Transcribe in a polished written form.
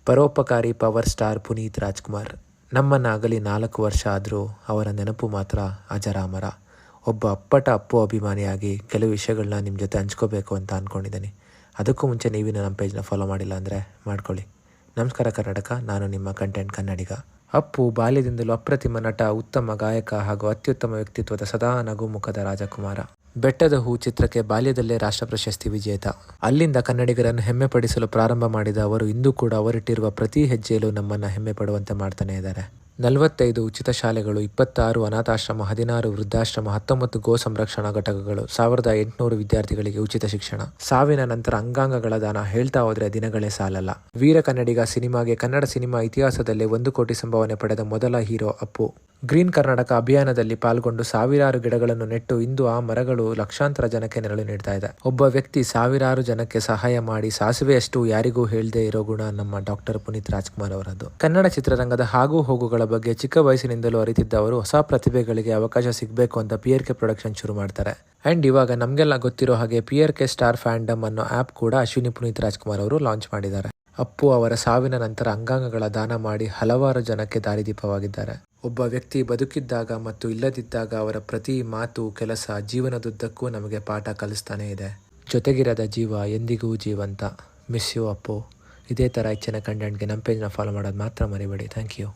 ಪರೋಪಕಾರಿ power star Puneeth Rajkumar ನಮ್ಮನ್ನು ಅಗಲಿ 4 ವರ್ಷ ಆದರೂ ಅವರ ನೆನಪು ಮಾತ್ರ ಅಜರಾಮರ. ಒಬ್ಬ ಅಪ್ಪಟ ಅಪ್ಪು ಅಭಿಮಾನಿಯಾಗಿ ಕೆಲವು ವಿಷಯಗಳನ್ನ ನಿಮ್ಮ ಜೊತೆ ಹಂಚ್ಕೋಬೇಕು ಅಂತ ಅಂದ್ಕೊಂಡಿದ್ದೀನಿ. ಅದಕ್ಕೂ ಮುಂಚೆ ನೀವಿನ್ನು ನಮ್ಮ ಪೇಜ್ನ ಫಾಲೋ ಮಾಡಿಲ್ಲ ಅಂದರೆ ಮಾಡ್ಕೊಳ್ಳಿ. ನಮಸ್ಕಾರ ಕರ್ನಾಟಕ, ನಾನು ನಿಮ್ಮ ಕಂಟೆಂಟ್ ಕನ್ನಡಿಗ. ಅಪ್ಪು ಬಾಲ್ಯದಿಂದಲೂ ಅಪ್ರತಿಮ ನಟ, ಉತ್ತಮ ಗಾಯಕ ಹಾಗೂ ಅತ್ಯುತ್ತಮ ವ್ಯಕ್ತಿತ್ವದ ಸದಾ ನಗುಮುಖದ ರಾಜಕುಮಾರ. ಬೆಟ್ಟದ ಹೂ ಚಿತ್ರಕ್ಕೆ ಬಾಲ್ಯದಲ್ಲೇ ರಾಷ್ಟ್ರ ಪ್ರಶಸ್ತಿ ವಿಜೇತ. ಅಲ್ಲಿಂದ ಕನ್ನಡಿಗರನ್ನು ಹೆಮ್ಮೆ ಪಡಿಸಲು ಪ್ರಾರಂಭ ಮಾಡಿದ ಅವರು ಇಂದು ಕೂಡ ಅವರಿಟ್ಟಿರುವ ಪ್ರತಿ ಹೆಜ್ಜೆಯಲ್ಲೂ ನಮ್ಮನ್ನು ಹೆಮ್ಮೆ ಪಡುವಂತೆ ಮಾಡ್ತಾನೆ ಇದ್ದಾರೆ. 45 ಉಚಿತ ಶಾಲೆಗಳು, 26 ಅನಾಥಾಶ್ರಮ, 16 ವೃದ್ಧಾಶ್ರಮ, 19 ಗೋ ಸಂರಕ್ಷಣಾ ಘಟಕಗಳು, 1800 ವಿದ್ಯಾರ್ಥಿಗಳಿಗೆ ಉಚಿತ ಶಿಕ್ಷಣ. ಸಾವಿನ ನಂತರ ಅಂಗಾಂಗಗಳ ದಾನ ಹೇಳ್ತಾ ಹೋದ್ರೆ ದಿನಗಳೇ ಸಾಲಲ್ಲ. ವೀರ ಕನ್ನಡಿಗ ಸಿನಿಮಾಗೆ ಕನ್ನಡ ಸಿನಿಮಾ ಇತಿಹಾಸದಲ್ಲೇ 1 ಕೋಟಿ ಸಂಭಾವನೆ ಪಡೆದ ಮೊದಲ ಹೀರೋ ಅಪ್ಪು. ಗ್ರೀನ್ ಕರ್ನಾಟಕ ಅಭಿಯಾನದಲ್ಲಿ ಪಾಲ್ಗೊಂಡು ಸಾವಿರಾರು ಗಿಡಗಳನ್ನು ನೆಟ್ಟು ಇಂದು ಆ ಮರಗಳು ಲಕ್ಷಾಂತರ ಜನಕ್ಕೆ ನೆರಳು ನೀಡ್ತಾ ಇದೆ. ಒಬ್ಬ ವ್ಯಕ್ತಿ ಸಾವಿರಾರು ಜನಕ್ಕೆ ಸಹಾಯ ಮಾಡಿ ಸಾಸಿವೆಯಷ್ಟು ಯಾರಿಗೂ ಹೇಳದೇ ಇರೋ ಗುಣ ನಮ್ಮ ಡಾಕ್ಟರ್ ಪುನೀತ್ ರಾಜ್ಕುಮಾರ್ ಅವರದ್ದು. ಕನ್ನಡ ಚಿತ್ರರಂಗದ ಹಾಗೂ ಹೋಗುಗಳ ಬಗ್ಗೆ ಚಿಕ್ಕ ವಯಸ್ಸಿನಿಂದಲೂ ಅರಿತಿದ್ದ ಅವರು ಹೊಸ ಪ್ರತಿಭೆಗಳಿಗೆ ಅವಕಾಶ ಸಿಗಬೇಕು ಅಂತ PRK ಪ್ರೊಡಕ್ಷನ್ ಶುರು ಮಾಡ್ತಾರೆ. ಅಂಡ್ ಇವಾಗ ನಮಗೆಲ್ಲ ಗೊತ್ತಿರೋ ಹಾಗೆ PRK ಸ್ಟಾರ್ ಫ್ಯಾಂಡಮ್ ಅನ್ನೋ ಆ್ಯಪ್ ಕೂಡ ಅಶ್ವಿನಿ ಪುನೀತ್ ರಾಜ್ಕುಮಾರ್ ಅವರು ಲಾಂಚ್ ಮಾಡಿದ್ದಾರೆ. ಅಪ್ಪು ಅವರ ಸಾವಿನ ನಂತರ ಅಂಗಾಂಗಗಳ ದಾನ ಮಾಡಿ ಹಲವಾರು ಜನಕ್ಕೆ ದಾರಿದೀಪವಾಗಿದ್ದಾರೆ. ಒಬ್ಬ ವ್ಯಕ್ತಿ ಬದುಕಿದ್ದಾಗ ಮತ್ತು ಇಲ್ಲದಿದ್ದಾಗ ಅವರ ಪ್ರತಿ ಮಾತು, ಕೆಲಸ ಜೀವನದುದ್ದಕ್ಕೂ ನಮಗೆ ಪಾಠ ಕಲಿಸ್ತಾನೆ ಇದೆ. ಜೊತೆಗಿರದ ಜೀವ ಎಂದಿಗೂ ಜೀವಂತ. Miss you Appu. ಇದೇ ಥರ ಹೆಚ್ಚಿನ ಕಂಟೆಂಟ್ಗೆ ನಮ್ಮ ಪೇಜ್ನ ಫಾಲೋ ಮಾಡೋದು ಮಾತ್ರ ಮರಿಬೇಡಿ. Thank you.